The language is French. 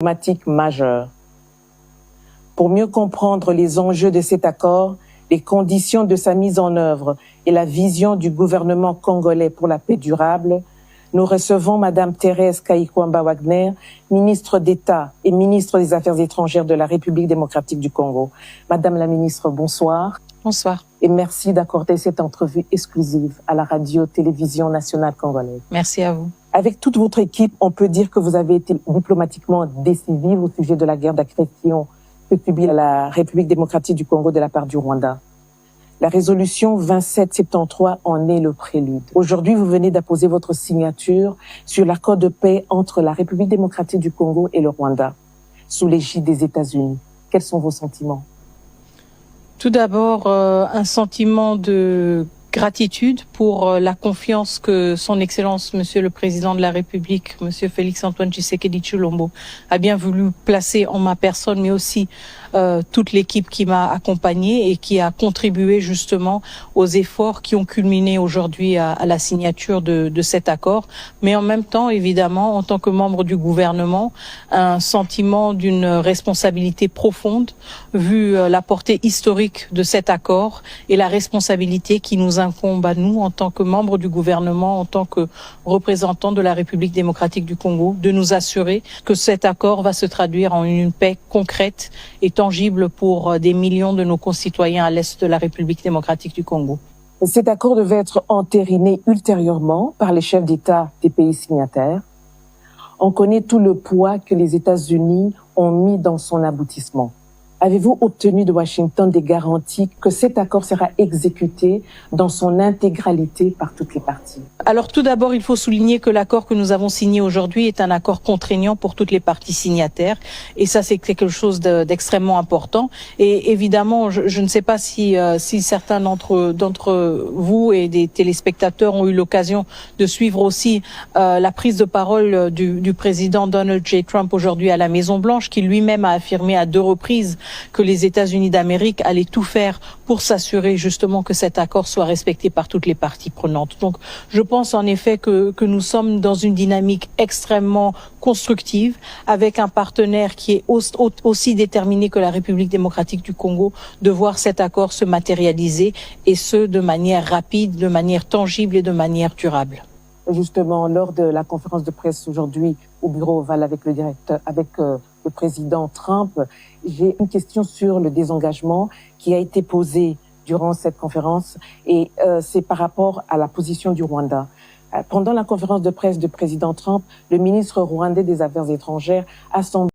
diplomatique majeur. Pour mieux comprendre les enjeux de cet accord, les conditions de sa mise en œuvre et la vision du gouvernement congolais pour la paix durable, nous recevons Madame Thérèse Kayikwamba-Wagner, ministre d'État et ministre des Affaires étrangères de la République démocratique du Congo. Madame la ministre, bonsoir. Bonsoir. Et merci d'accorder cette entrevue exclusive à la radio-télévision nationale congolaise. Merci à vous. Avec toute votre équipe, on peut dire que vous avez été diplomatiquement décisive au sujet de la guerre d'agression que subit la République démocratique du Congo de la part du Rwanda. La résolution 2773 en est le prélude. Aujourd'hui, vous venez d'apposer votre signature sur l'accord de paix entre la République démocratique du Congo et le Rwanda, sous l'égide des États-Unis. Quels sont vos sentiments? Tout d'abord, un sentiment de gratitude pour la confiance que son Excellence, Monsieur le Président de la République, Monsieur Félix-Antoine Tshisekedi Tshilombo, a bien voulu placer en ma personne, mais aussi toute l'équipe qui m'a accompagnée et qui a contribué justement aux efforts qui ont culminé aujourd'hui à la signature de cet accord. Mais en même temps, évidemment, en tant que membre du gouvernement, un sentiment d'une responsabilité profonde, vu la portée historique de cet accord et la responsabilité qui nous incombe à nous en tant que membres du gouvernement, en tant que représentants de la République démocratique du Congo, de nous assurer que cet accord va se traduire en une paix concrète et tangible pour des millions de nos concitoyens à l'est de la République démocratique du Congo. Cet accord devait être entériné ultérieurement par les chefs d'État des pays signataires. On connaît tout le poids que les États-Unis ont mis dans son aboutissement. Avez-vous obtenu de Washington des garanties que cet accord sera exécuté dans son intégralité par toutes les parties? Alors tout d'abord, il faut souligner que l'accord que nous avons signé aujourd'hui est un accord contraignant pour toutes les parties signataires. Et ça, c'est quelque chose d'extrêmement important. Et évidemment, je ne sais pas si certains d'entre vous et des téléspectateurs ont eu l'occasion de suivre aussi la prise de parole du président Donald J. Trump aujourd'hui à la Maison-Blanche, qui lui-même a affirmé à 2 reprises que les États-Unis d'Amérique allaient tout faire pour s'assurer justement que cet accord soit respecté par toutes les parties prenantes. Donc, je pense en effet que nous sommes dans une dynamique extrêmement constructive avec un partenaire qui est aussi déterminé que la République démocratique du Congo de voir cet accord se matérialiser et ce, de manière rapide, de manière tangible et de manière durable. Justement, lors de la conférence de presse aujourd'hui au bureau Oval avec le président Trump, j'ai une question sur le désengagement qui a été posée durant cette conférence et c'est par rapport à la position du Rwanda. Pendant la conférence de presse du président Trump, le ministre rwandais des Affaires étrangères a semblé